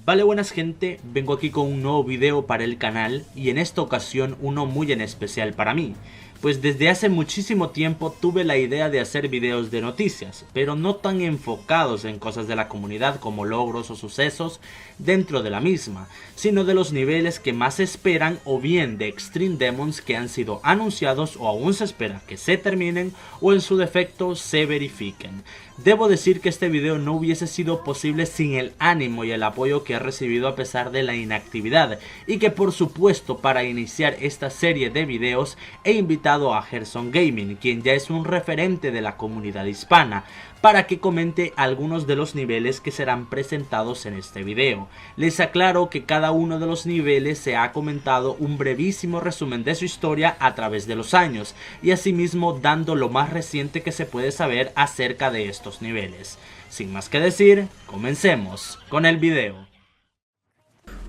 Vale, buenas gente, vengo aquí con un nuevo video para el canal y en esta ocasión uno muy en especial para mí. Pues desde hace muchísimo tiempo tuve la idea de hacer videos de noticias, pero no tan enfocados en cosas de la comunidad como logros o sucesos dentro de la misma, sino de los niveles que más se esperan o bien de Extreme Demons que han sido anunciados o aún se espera que se terminen o en su defecto se verifiquen. Debo decir que este video no hubiese sido posible sin el ánimo y el apoyo que he recibido a pesar de la inactividad, y que por supuesto para iniciar esta serie de videos he invitado a Gerson Gaming, quien ya es un referente de la comunidad hispana, para que comente algunos de los niveles que serán presentados en este video. Les aclaro que cada uno de los niveles se ha comentado un brevísimo resumen de su historia a través de los años, y asimismo dando lo más reciente que se puede saber acerca de estos niveles. Sin más que decir, comencemos con el video.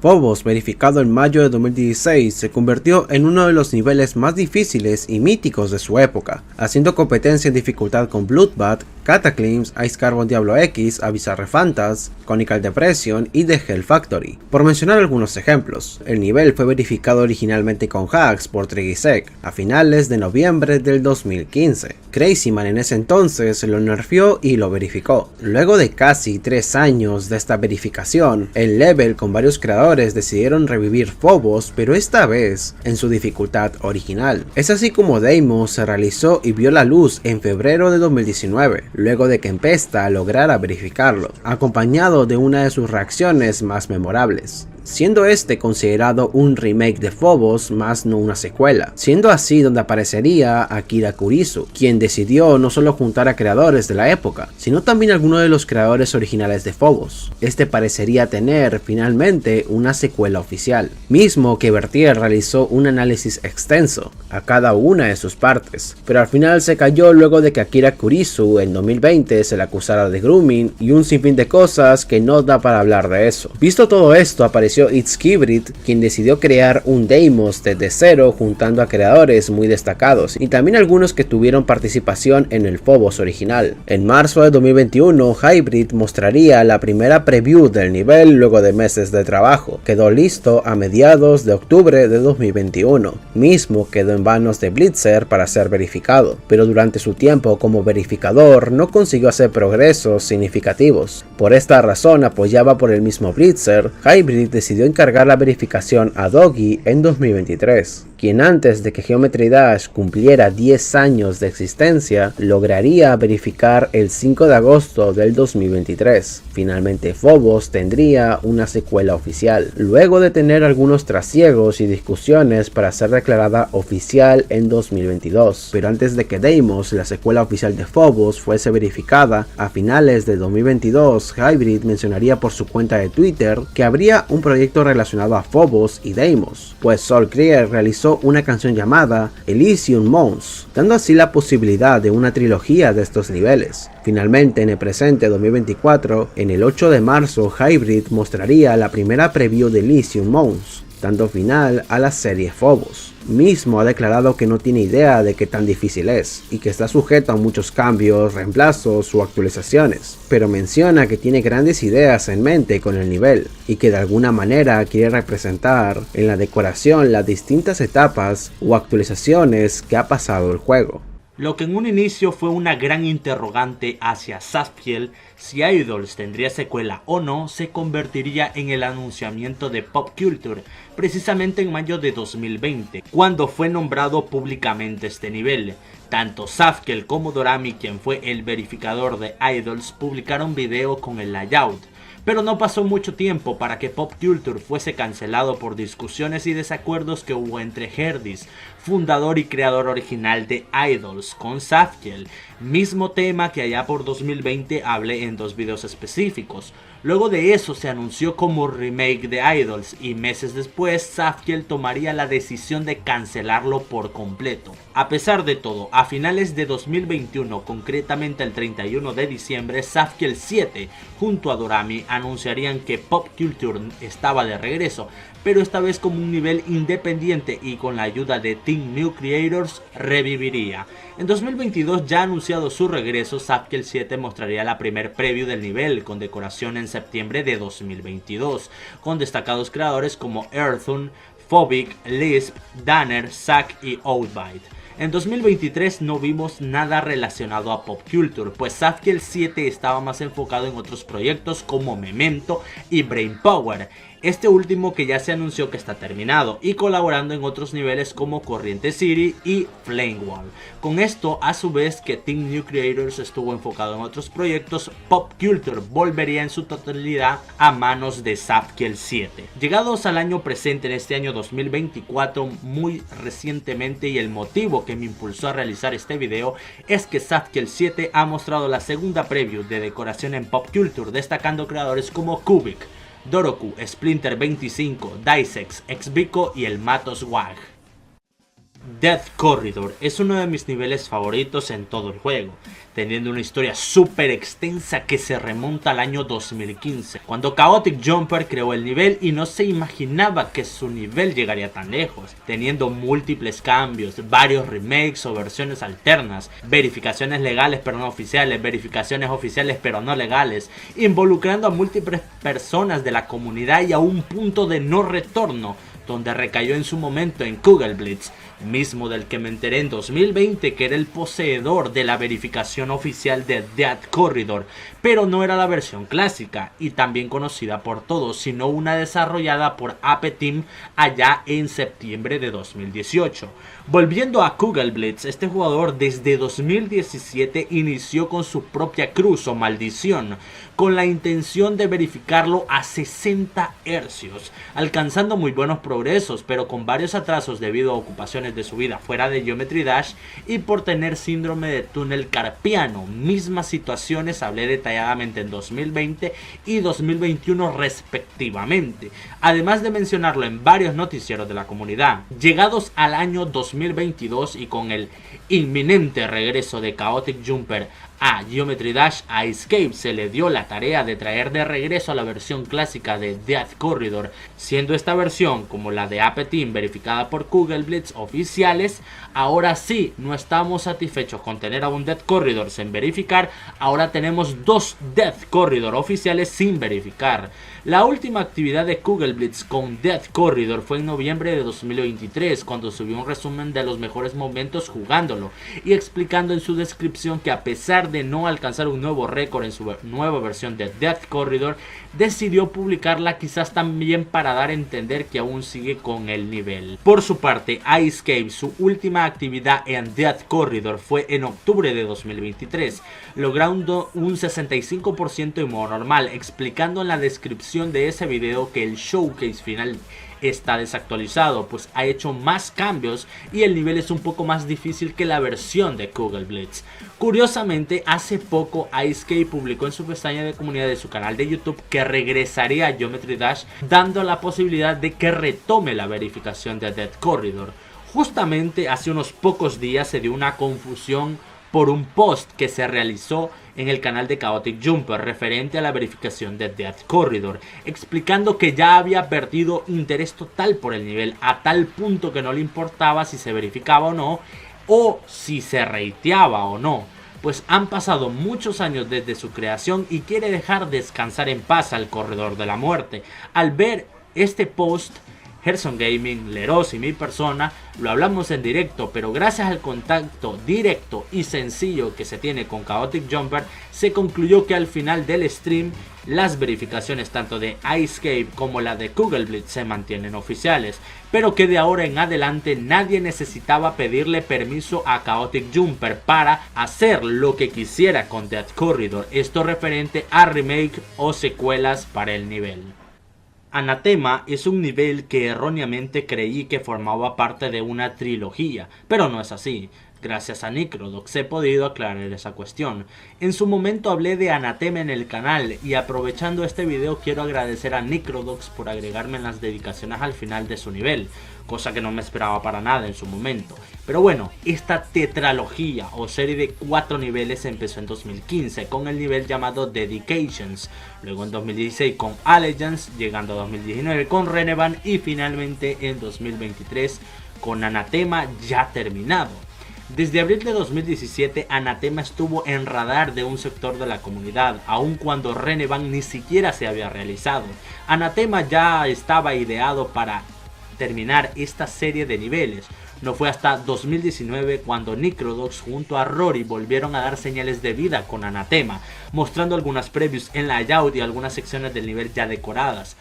Phobos, verificado en mayo de 2016, se convirtió en uno de los niveles más difíciles y míticos de su época, haciendo competencia en dificultad con Bloodbath, Cataclysm, Ice Carbon Diablo X, Abyssal Phantasm, Conical Depression y The Hell Factory. Por mencionar algunos ejemplos, el nivel fue verificado originalmente con hacks por Trigisec a finales de noviembre del 2015. Crazyman en ese entonces lo nerfeó y lo verificó. Luego de casi 3 años de esta verificación, el level con varios creadores decidieron revivir Phobos, pero esta vez en su dificultad original. Es así como Deimos se realizó y vio la luz en febrero de 2019, luego de que Empesta lograra verificarlo, acompañado de una de sus reacciones más memorables, siendo este considerado un remake de Phobos más no una secuela, siendo así donde aparecería Akira Kurisu, quien decidió no solo juntar a creadores de la época, sino también algunos de los creadores originales de Phobos. Este parecería tener finalmente una secuela oficial, mismo que Bertier realizó un análisis extenso a cada una de sus partes, pero al final se cayó luego de que Akira Kurisu en 2020 se le acusara de grooming y un sinfín de cosas que no da para hablar de eso. Visto todo esto, apareció Itskibrit, quien decidió crear un Deimos desde cero juntando a creadores muy destacados y también algunos que tuvieron participación en el Phobos original. En marzo de 2021, Hybrid mostraría la primera preview del nivel luego de meses de trabajo. Quedó listo a mediados de octubre de 2021, mismo quedó en manos de Blitzer para ser verificado, pero durante su tiempo como verificador no consiguió hacer progresos significativos. Por esta razón, apoyaba por el mismo Blitzer, Hybrid decidió encargar la verificación a Doggy en 2023, quien antes de que Geometry Dash cumpliera 10 años de existencia, lograría verificar el 5 de agosto del 2023. Finalmente Phobos tendría una secuela oficial, luego de tener algunos trasiegos y discusiones para ser declarada oficial en 2022, pero antes de que Deimos, la secuela oficial de Phobos, fuese verificada a finales de 2022, Hybrid mencionaría por su cuenta de Twitter que habría un proyecto relacionado a Phobos y Deimos, pues Soul Krier realizó una canción llamada Elysium Mons, dando así la posibilidad de una trilogía de estos niveles. Finalmente, en el presente 2024, en el 8 de marzo, Hybrid mostraría la primera preview de Elysium Mons, dando final a la serie Phobos. Mismo ha declarado que no tiene idea de qué tan difícil es, y que está sujeto a muchos cambios, reemplazos o actualizaciones, pero menciona que tiene grandes ideas en mente con el nivel, y que de alguna manera quiere representar en la decoración las distintas etapas o actualizaciones que ha pasado el juego. Lo que en un inicio fue una gran interrogante hacia Zafkiel, si Idols tendría secuela o no, se convertiría en el anunciamiento de Pop Culture, precisamente en mayo de 2020, cuando fue nombrado públicamente este nivel. Tanto Zafkiel como Dorami, quien fue el verificador de Idols, publicaron video con el layout. Pero no pasó mucho tiempo para que Pop Culture fuese cancelado por discusiones y desacuerdos que hubo entre Herdis, fundador y creador original de Idols, con Zafkiel, mismo tema que allá por 2020 hablé en 2 videos específicos. Luego de eso se anunció como remake de Idols y meses después Zafkiel tomaría la decisión de cancelarlo por completo. A pesar de todo, a finales de 2021, concretamente el 31 de diciembre, Zafkiel 7 junto a Dorami anunciarían que Pop Culture estaba de regreso, pero esta vez como un nivel independiente y con la ayuda de Team New Creators reviviría. En 2022 ya anunciaron anunciado su regreso, Zapkiel 7 mostraría la primer preview del nivel con decoración en septiembre de 2022, con destacados creadores como Earthun, Phobic, Lisp, Danner, Zack y Outbite. En 2023 no vimos nada relacionado a pop culture, pues Zapkiel 7 estaba más enfocado en otros proyectos como Memento y Brainpower, este último que ya se anunció que está terminado, y colaborando en otros niveles como Corriente City y Flamewall. Con esto, a su vez que Team New Creators estuvo enfocado en otros proyectos, pop culture volvería en su totalidad a manos de Zapkiel 7. Llegados al año presente, en este año 2024, muy recientemente, y el motivo que me impulsó a realizar este video es que Zapkiel 7 ha mostrado la segunda preview de decoración en pop culture, destacando creadores como Kubik, Doroku, Splinter 25, Dicex, Xbico y el Matos Wag. Death Corridor es uno de mis niveles favoritos en todo el juego, teniendo una historia súper extensa que se remonta al año 2015, cuando Chaotic Jumper creó el nivel y no se imaginaba que su nivel llegaría tan lejos, teniendo múltiples cambios, varios remakes o versiones alternas, verificaciones legales pero no oficiales, verificaciones oficiales pero no legales, involucrando a múltiples personas de la comunidad y a un punto de no retorno, donde recayó en su momento en Kugelblitz, mismo del que me enteré en 2020 que era el poseedor de la verificación oficial de Death Corridor, pero no era la versión clásica y también conocida por todos, sino una desarrollada por Ape Team allá en septiembre de 2018. Volviendo a Kugelblitz, este jugador desde 2017 inició con su propia cruz o maldición, con la intención de verificarlo a 60 hercios, alcanzando muy buenos progresos, pero con varios atrasos debido a ocupaciones de su vida fuera de Geometry Dash y por tener síndrome de túnel carpiano. Mismas situaciones hablé detalladamente en 2020 y 2021 respectivamente, además de mencionarlo en varios noticieros de la comunidad. Llegados al año 2022 y con el inminente regreso de Chaotic Jumper a Geometry Dash, a Escape se le dio la tarea de traer de regreso a la versión clásica de Death Corridor, siendo esta versión, como la de Ape Team verificada por Kugelblitz oficiales. Ahora sí, no estamos satisfechos con tener a un Death Corridor sin verificar, ahora tenemos dos Death Corridor oficiales sin verificar. La última actividad de Kugelblitz con Death Corridor fue en noviembre de 2023, cuando subió un resumen de los mejores momentos jugándolo y explicando en su descripción que a pesar de no alcanzar un nuevo récord en su nueva versión de Death Corridor, decidió publicarla quizás también para dar a entender que aún sigue con el nivel. Por su parte, Icecave, su última actividad en Death Corridor fue en octubre de 2023, logrando un 65% en modo normal, explicando en la descripción de ese video que el showcase final está desactualizado, pues ha hecho más cambios y el nivel es un poco más difícil que la versión de Kugelblitz. Curiosamente, hace poco Icecave publicó en su pestaña de comunidad de su canal de YouTube que regresaría a Geometry Dash, dando la posibilidad de que retome la verificación de Death Corridor. Justamente hace unos pocos días se dio una confusión por un post que se realizó en el canal de Chaotic Jumper referente a la verificación de Death Corridor, explicando que ya había perdido interés total por el nivel, a tal punto que no le importaba si se verificaba o si se rateaba o no, pues han pasado muchos años desde su creación y quiere dejar descansar en paz al Corredor de la Muerte. Al ver este post, Gerson Gaming, Leros y mi persona lo hablamos en directo, pero gracias al contacto directo y sencillo que se tiene con Chaotic Jumper, se concluyó que al final del stream las verificaciones tanto de Icecave como la de Kugelblitz se mantienen oficiales, pero que de ahora en adelante nadie necesitaba pedirle permiso a Chaotic Jumper para hacer lo que quisiera con Death Corridor, esto referente a remake o secuelas para el nivel. Anathema es un nivel que erróneamente creí que formaba parte de una trilogía, pero no es así. Gracias a Nicrodox he podido aclarar esa cuestión. En su momento hablé de Anathema en el canal y aprovechando este video quiero agradecer a Nicrodox por agregarme en las dedicaciones al final de su nivel, cosa que no me esperaba para nada en su momento. Pero bueno, esta tetralogía o serie de 4 niveles empezó en 2015 con el nivel llamado Dedications, luego en 2016 con Allegiance, llegando a 2019 con Renevan y finalmente en 2023 con Anathema ya terminado. Desde abril de 2017, Anatema estuvo en radar de un sector de la comunidad, aun cuando Renevan ni siquiera se había realizado. Anatema ya estaba ideado para terminar esta serie de niveles. No fue hasta 2019 cuando Nickrodox junto a Rory volvieron a dar señales de vida con Anatema, mostrando algunas previews en layout y algunas secciones del nivel ya decoradas.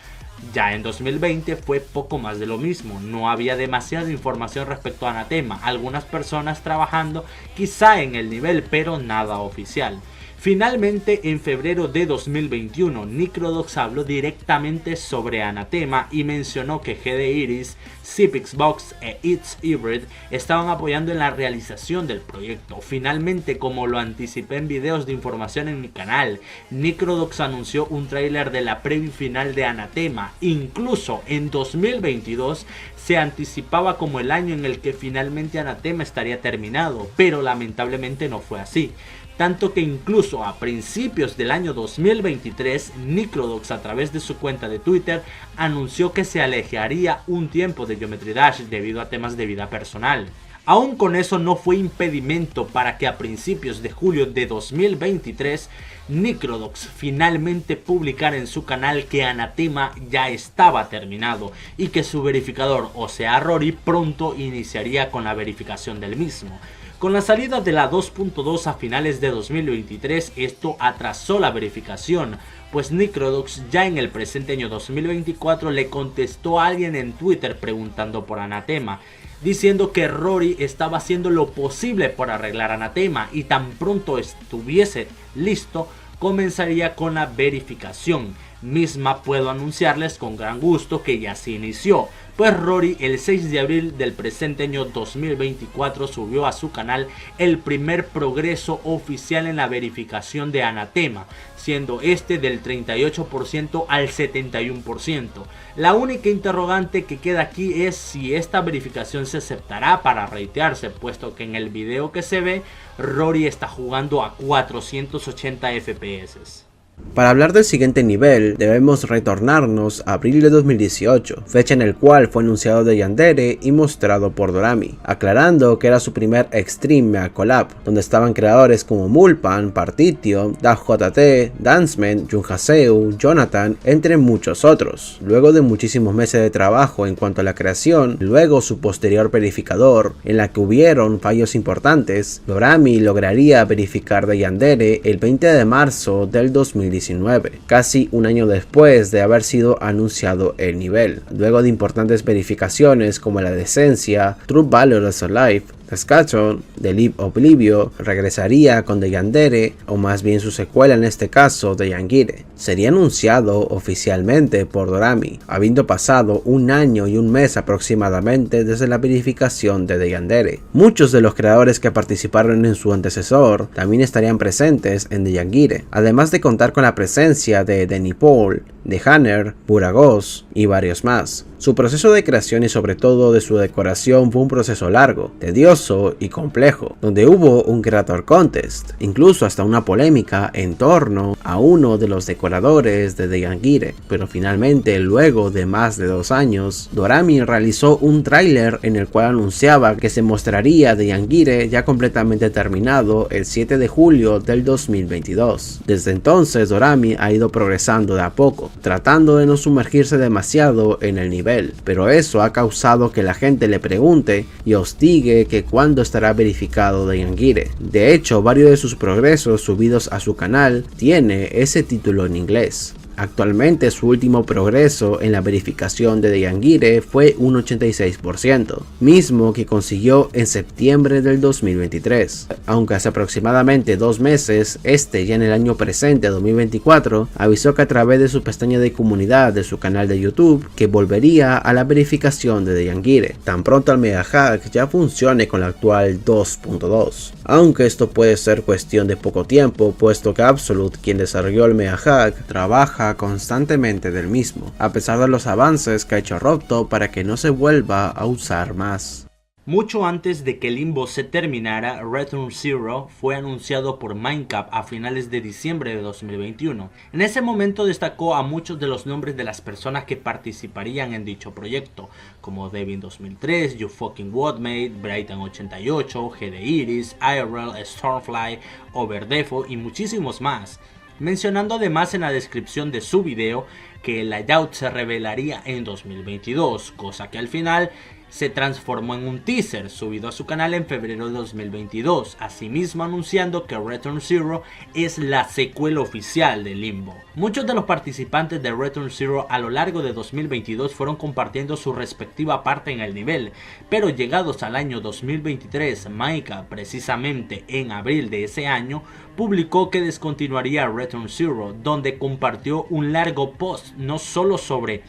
Ya en 2020 fue poco más de lo mismo, no había demasiada información respecto a Anatema, algunas personas trabajando quizá en el nivel pero nada oficial. Finalmente, en febrero de 2021, Nickrodox habló directamente sobre Anatema y mencionó que GD Iris, Xbox e It's Hybrid estaban apoyando en la realización del proyecto. Finalmente, como lo anticipé en videos de información en mi canal, Nickrodox anunció un tráiler de la preview final de Anatema. Incluso en 2022 se anticipaba como el año en el que finalmente Anatema estaría terminado, pero lamentablemente no fue así. Tanto que incluso a principios del año 2023, Nickrodox a través de su cuenta de Twitter anunció que se alejaría un tiempo de Geometry Dash debido a temas de vida personal. Aún con eso no fue impedimento para que a principios de julio de 2023 Nickrodox finalmente publicara en su canal que Anatema ya estaba terminado y que su verificador, o sea Rory, pronto iniciaría con la verificación del mismo. Con la salida de la 2.2 a finales de 2023, esto atrasó la verificación, pues Nickrodox ya en el presente año 2024 le contestó a alguien en Twitter preguntando por Anatema, diciendo que Rory estaba haciendo lo posible por arreglar Anatema y tan pronto estuviese listo comenzaría con la verificación. Misma puedo anunciarles con gran gusto que ya se inició, pues Rory el 6 de abril del presente año 2024 subió a su canal el primer progreso oficial en la verificación de Anatema, siendo este del 38% al 71%. La única interrogante que queda aquí es si esta verificación se aceptará para ratearse, puesto que en el video que se ve, Rory está jugando a 480 FPS. Para hablar del siguiente nivel, debemos retornarnos a abril de 2018, fecha en el cual fue anunciado de Yandere y mostrado por Dorami, aclarando que era su primer Extreme Mea Collab, donde estaban creadores como Mulpan, Partitio, DaJT, Danceman, Junhaseu, Jonathan, entre muchos otros. Luego de muchísimos meses de trabajo en cuanto a la creación, luego su posterior verificador, en la que hubieron fallos importantes, Dorami lograría verificar de Yandere el 20 de marzo del 2019, casi un año después de haber sido anunciado el nivel, luego de importantes verificaciones como la decencia, True Valor of Life, Scatron, The Leap Oblivio, regresaría con The Yandere, o más bien su secuela en este caso, The Yangire. Sería anunciado oficialmente por Dorami, habiendo pasado un año y un mes aproximadamente desde la verificación de The Yandere. Muchos de los creadores que participaron en su antecesor también estarían presentes en The Yangire, además de contar con la presencia de Denny Paul, de Hanner, Buragos y varios más. Su proceso de creación y sobre todo de su decoración fue un proceso largo, tedioso y complejo, donde hubo un Creator Contest, incluso hasta una polémica en torno a uno de los decoradores de The Yangire, pero finalmente luego de más de 2 años, Dorami realizó un tráiler en el cual anunciaba que se mostraría The Yangire ya completamente terminado el 7 de julio del 2022. Desde entonces Dorami ha ido progresando de a poco, tratando de no sumergirse demasiado en el nivel, pero eso ha causado que la gente le pregunte y hostigue que cuándo estará verificado The Yangire. De hecho, varios de sus progresos subidos a su canal tiene ese título en inglés. Actualmente su último progreso en la verificación de The Yangire fue un 86%, mismo que consiguió en septiembre del 2023, aunque hace aproximadamente 2 meses, ya en el año presente 2024, avisó que a través de su pestaña de comunidad de su canal de YouTube que volvería a la verificación de The Yangire, tan pronto el Mega Hack ya funcione con la actual 2.2, aunque esto puede ser cuestión de poco tiempo, puesto que Absolute, quien desarrolló el Mega Hack, trabaja constantemente del mismo, a pesar de los avances que ha hecho Robto para que no se vuelva a usar más. Mucho antes de que Limbo se terminara, Return Zero fue anunciado por Minecraft a finales de diciembre de 2021. En ese momento destacó a muchos de los nombres de las personas que participarían en dicho proyecto, como Devin2003, YouFuckingWhatMade, Brighton88, GD Iris, IRL, Stormfly, Overdefo y muchísimos más, mencionando además en la descripción de su video que el layout se revelaría en 2022, cosa que al final se transformó en un teaser subido a su canal en febrero de 2022, asimismo anunciando que Return Zero es la secuela oficial de Limbo. Muchos de los participantes de Return Zero a lo largo de 2022 fueron compartiendo su respectiva parte en el nivel, pero llegados al año 2023, Minecraft, precisamente en abril de ese año, publicó que descontinuaría Return Zero, donde compartió un largo post no solo sobre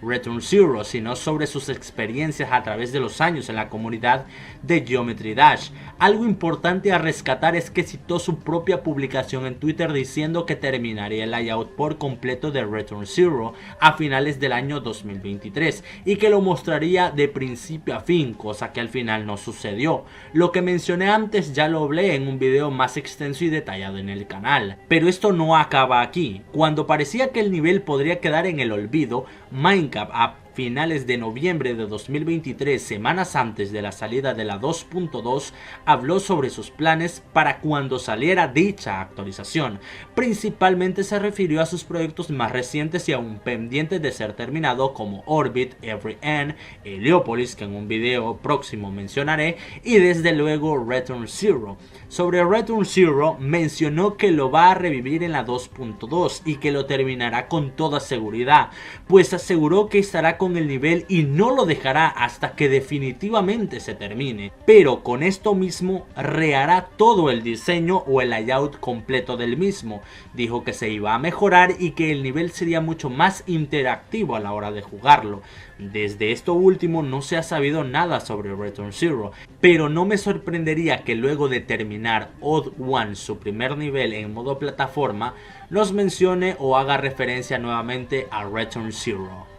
Return Zero, sino sobre sus experiencias a través de los años en la comunidad de Geometry Dash. Algo importante a rescatar es que citó su propia publicación en Twitter diciendo que terminaría el layout por completo de Return Zero a finales del año 2023 y que lo mostraría de principio a fin, cosa que al final no sucedió. Lo que mencioné antes ya lo hablé en un video más extenso y detallado en el canal. Pero esto no acaba aquí. Cuando parecía que el nivel podría quedar en el olvido, Minecraft a finales de noviembre de 2023, semanas antes de la salida de la 2.2, habló sobre sus planes para cuando saliera dicha actualización. Principalmente se refirió a sus proyectos más recientes y aún pendientes de ser terminado, como Orbit, Every End, Heliopolis, que en un video próximo mencionaré, y desde luego Return Zero. Sobre Return Zero mencionó que lo va a revivir en la 2.2 y que lo terminará con toda seguridad, pues aseguró que estará con el nivel y no lo dejará hasta que definitivamente se termine, pero con esto mismo rehará todo el diseño o el layout completo del mismo. Dijo que se iba a mejorar y que el nivel sería mucho más interactivo a la hora de jugarlo. Desde esto último no se ha sabido nada sobre Return Zero, pero no me sorprendería que luego de terminar Odd One, su primer nivel en modo plataforma, nos mencione o haga referencia nuevamente a Return Zero.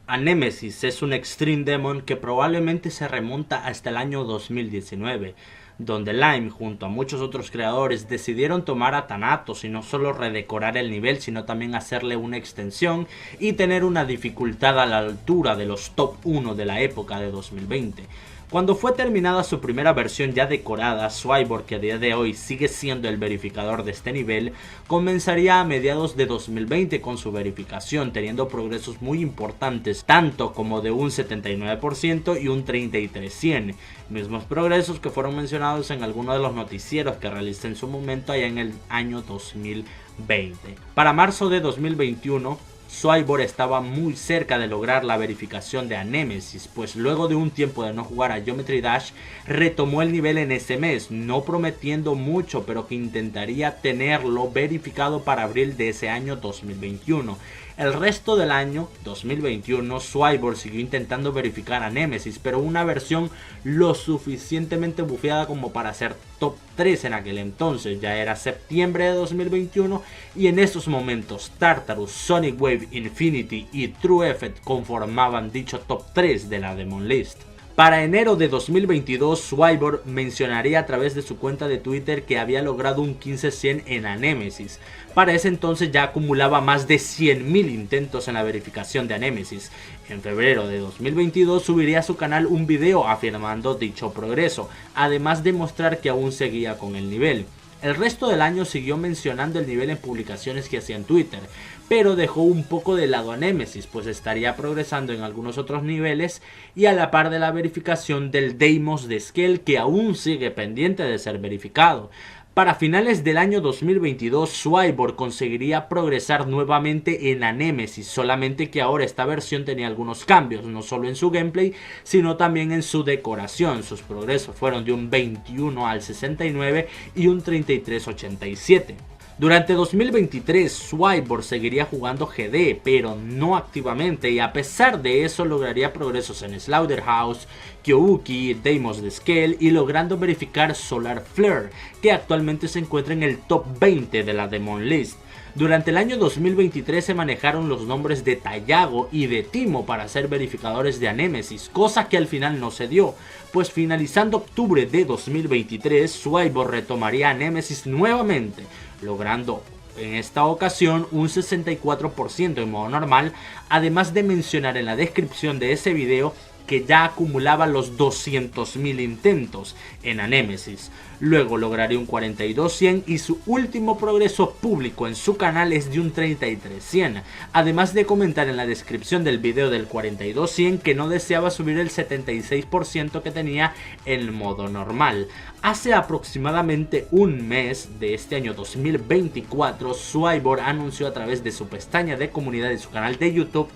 A Nemesis es un Extreme Demon que probablemente se remonta hasta el año 2019, donde Lime junto a muchos otros creadores decidieron tomar a Thanatos y no solo redecorar el nivel, sino también hacerle una extensión y tener una dificultad a la altura de los top 1 de la época de 2020. Cuando fue terminada su primera versión ya decorada, Swyborg, que a día de hoy sigue siendo el verificador de este nivel, comenzaría a mediados de 2020 con su verificación, teniendo progresos muy importantes, tanto como de un 79% y un 33%, mismos progresos que fueron mencionados en algunos de los noticieros que realicé en su momento allá en el año 2020. Para marzo de 2021, Swyborg estaba muy cerca de lograr la verificación de Nemesis, pues luego de un tiempo de no jugar a Geometry Dash, retomó el nivel en ese mes, no prometiendo mucho, pero que intentaría tenerlo verificado para abril de ese año 2021. El resto del año 2021, Swyborg siguió intentando verificar a Nemesis, pero una versión lo suficientemente bufeada como para ser top 3 en aquel entonces. Ya era septiembre de 2021 y en esos momentos Tartarus, Sonic Wave, Infinity y True Effect conformaban dicho top 3 de la Demon List. Para enero de 2022, Swyborg mencionaría a través de su cuenta de Twitter que había logrado un 1500 en Nemesis. Para ese entonces ya acumulaba más de 100.000 intentos en la verificación de Nemesis. En febrero de 2022 subiría a su canal un video afirmando dicho progreso, además de mostrar que aún seguía con el nivel. El resto del año siguió mencionando el nivel en publicaciones que hacía en Twitter, pero dejó un poco de lado a Nemesis, pues estaría progresando en algunos otros niveles y a la par de la verificación del Deimos de Skell, que aún sigue pendiente de ser verificado. Para finales del año 2022, Swyborg conseguiría progresar nuevamente en Nemesis, solamente que ahora esta versión tenía algunos cambios, no solo en su gameplay, sino también en su decoración. Sus progresos fueron de un 21 al 69 y un 33-87. Durante 2023, Swyborg seguiría jugando GD, pero no activamente, y a pesar de eso lograría progresos en Slaughterhouse, Kyouki, Deimos de Skell y logrando verificar Solar Flare, que actualmente se encuentra en el top 20 de la Demon List. Durante el año 2023 se manejaron los nombres de Tayago y de Timo para ser verificadores de Anemesis, cosa que al final no se dio, pues finalizando octubre de 2023, Swibor retomaría Anemesis nuevamente, logrando en esta ocasión un 64% en modo normal, además de mencionar en la descripción de ese video que ya acumulaba los 200.000 intentos en Anemesis. Luego lograría un 42-100 y su último progreso público en su canal es de un 33-100, además de comentar en la descripción del video del 42-100 que no deseaba subir el 76% que tenía en modo normal. Hace aproximadamente un mes de este año 2024, Swibor anunció a través de su pestaña de comunidad de su canal de YouTube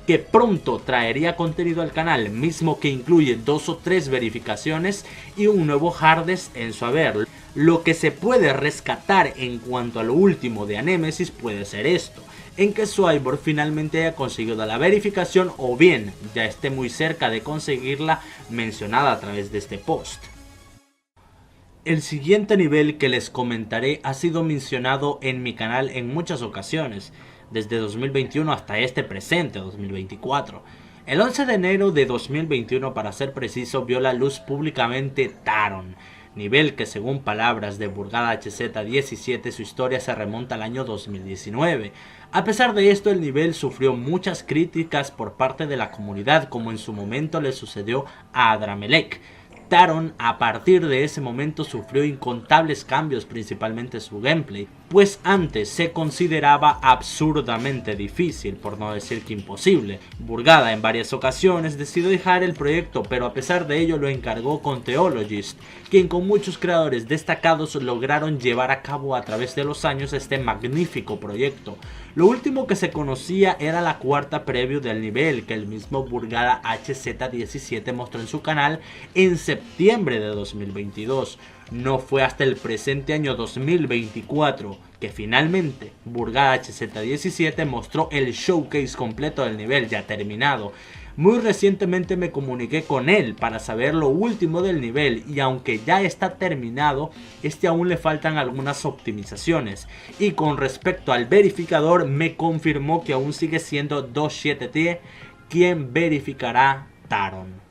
que pronto traería contenido al canal, mismo que incluye 2 o 3 verificaciones y un nuevo Hardest en su haber. Lo que se puede rescatar en cuanto a lo último de Anemesis puede ser esto, en que Swibor finalmente haya conseguido la verificación o bien ya esté muy cerca de conseguirla mencionada a través de este post. El siguiente nivel que les comentaré ha sido mencionado en mi canal en muchas ocasiones, desde 2021 hasta este presente 2024. El 11 de enero de 2021, para ser preciso, vio la luz públicamente Taron, nivel que según palabras de Burgada HZ17 su historia se remonta al año 2019. A pesar de esto, el nivel sufrió muchas críticas por parte de la comunidad, como en su momento le sucedió a Adramelech. Taron a partir de ese momento sufrió incontables cambios, principalmente su gameplay, pues antes se consideraba absurdamente difícil, por no decir que imposible. Burgada en varias ocasiones decidió dejar el proyecto, pero a pesar de ello lo encargó con Theologist, quien con muchos creadores destacados lograron llevar a cabo a través de los años este magnífico proyecto. Lo último que se conocía era la cuarta preview del nivel que el mismo Burgada HZ17 mostró en su canal en septiembre de 2022. No fue hasta el presente año 2024 que finalmente Burgada HZ17 mostró el showcase completo del nivel ya terminado. Muy recientemente me comuniqué con él para saber lo último del nivel y aunque ya está terminado, aún le faltan algunas optimizaciones. Y con respecto al verificador, me confirmó que aún sigue siendo 27T quien verificará Taron.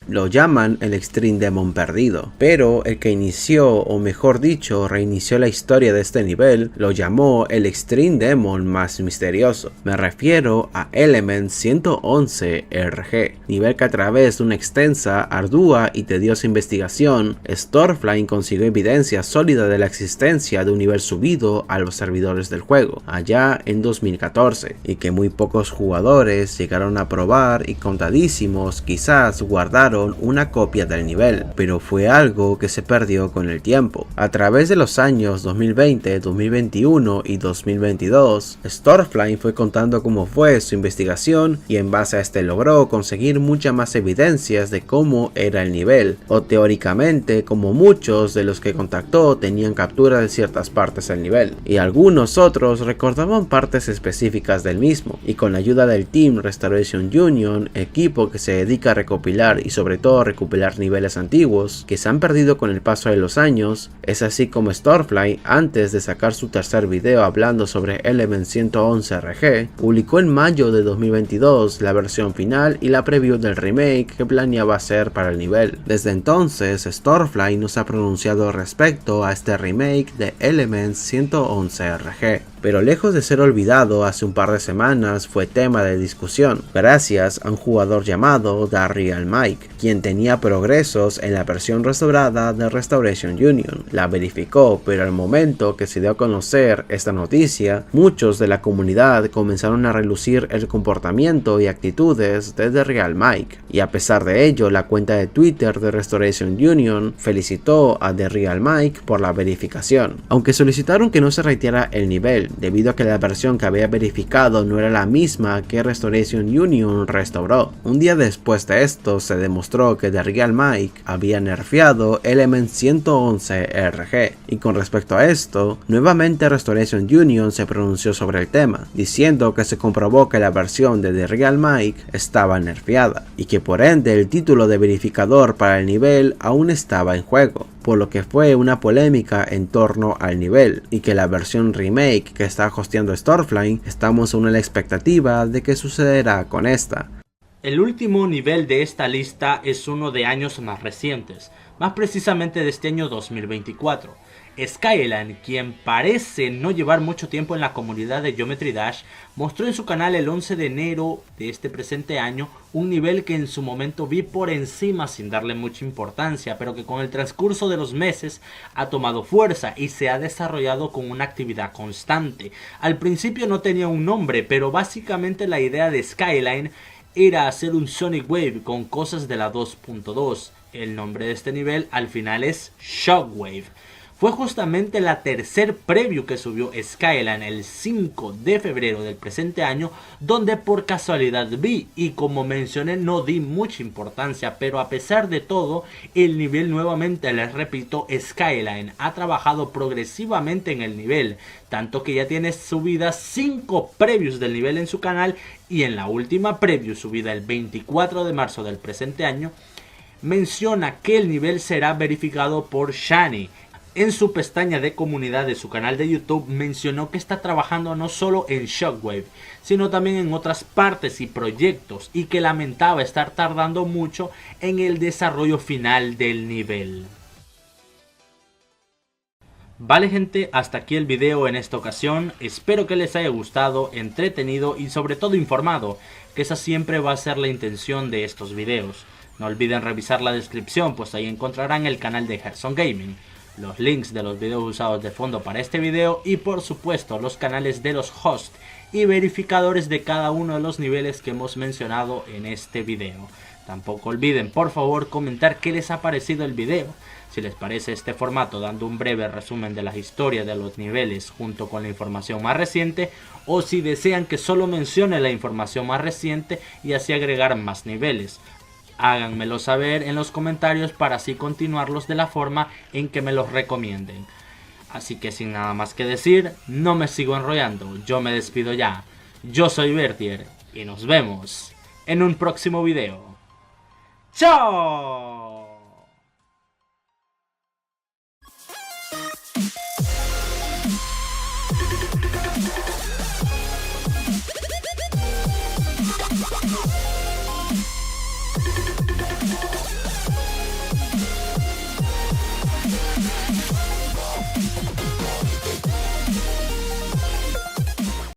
Lo llaman el Extreme Demon perdido, pero el que inició, o mejor dicho, reinició la historia de este nivel, lo llamó el Extreme Demon más misterioso. Me refiero a Element 111 RG, nivel que a través de una extensa, ardua y tediosa investigación, Stormflame consiguió evidencia sólida de la existencia de un nivel subido a los servidores del juego, allá en 2014, y que muy pocos jugadores llegaron a probar y contadísimos quizás guardaron una copia del nivel, pero fue algo que se perdió con el tiempo. A través de los años 2020, 2021 y 2022, Stormflame fue contando cómo fue su investigación y en base a este logró conseguir muchas más evidencias de cómo era el nivel, o teóricamente como muchos de los que contactó tenían captura de ciertas partes del nivel, y algunos otros recordaban partes específicas del mismo, y con la ayuda del Team Restoration Union, equipo que se dedica a recopilar y sobre todo recuperar niveles antiguos que se han perdido con el paso de los años, es así como Stormflame, antes de sacar su tercer video hablando sobre Element 111 RG, publicó en mayo de 2022 la versión final y la preview del remake que planeaba hacer para el nivel. Desde entonces, Stormflame no se ha pronunciado respecto a este remake de Element 111 RG. Pero lejos de ser olvidado, hace un par de semanas fue tema de discusión, gracias a un jugador llamado The Real Mike, quien tenía progresos en la versión restaurada de Restoration Union. La verificó, pero al momento que se dio a conocer esta noticia, muchos de la comunidad comenzaron a relucir el comportamiento y actitudes de The Real Mike, y a pesar de ello, la cuenta de Twitter de Restoration Union felicitó a The Real Mike por la verificación, aunque solicitaron que no se retirara el nivel, debido a que la versión que había verificado no era la misma que Restoration Union restauró. Un día después de esto se demostró que The Real Mike había nerfeado Element 111 RG, y con respecto a esto, nuevamente Restoration Union se pronunció sobre el tema, diciendo que se comprobó que la versión de The Real Mike estaba nerfeada, y que por ende el título de verificador para el nivel aún estaba en juego. por lo que fue una polémica en torno al nivel, y que la versión remake que está hosteando Storefline, estamos aún en la expectativa de qué sucederá con esta. El último nivel de esta lista es uno de años más recientes, más precisamente de este año 2024. Skyline, quien parece no llevar mucho tiempo en la comunidad de Geometry Dash, mostró en su canal el 11 de enero de este presente año un nivel que en su momento vi por encima sin darle mucha importancia, pero que con el transcurso de los meses ha tomado fuerza y se ha desarrollado con una actividad constante. Al principio no tenía un nombre, pero básicamente la idea de Skyline era hacer un Sonic Wave con cosas de la 2.2. El nombre de este nivel al final es Shockwave. Fue justamente la tercer preview que subió Skyline el 5 de febrero del presente año, donde por casualidad vi, y como mencioné no di mucha importancia, pero a pesar de todo, el nivel, nuevamente les repito, Skyline ha trabajado progresivamente en el nivel, tanto que ya tiene subidas 5 previews del nivel en su canal, y en la última preview subida el 24 de marzo del presente año, menciona que el nivel será verificado por Shani. En su pestaña de comunidad de su canal de YouTube mencionó que está trabajando no solo en Shockwave, sino también en otras partes y proyectos, y que lamentaba estar tardando mucho en el desarrollo final del nivel. Vale gente, hasta aquí el video en esta ocasión, espero que les haya gustado, entretenido y sobre todo informado, que esa siempre va a ser la intención de estos videos. No olviden revisar la descripción, pues ahí encontrarán el canal de Gerson Gaming, los links de los videos usados de fondo para este video y por supuesto los canales de los hosts y verificadores de cada uno de los niveles que hemos mencionado en este video. Tampoco olviden por favor comentar qué les ha parecido el video, si les parece este formato dando un breve resumen de las historias de los niveles junto con la información más reciente, o si desean que solo mencione la información más reciente y así agregar más niveles. Háganmelo saber en los comentarios para así continuarlos de la forma en que me los recomienden. Así que sin nada más que decir, no me sigo enrollando, yo me despido ya. Yo soy Vertier y nos vemos en un próximo video. ¡Chao!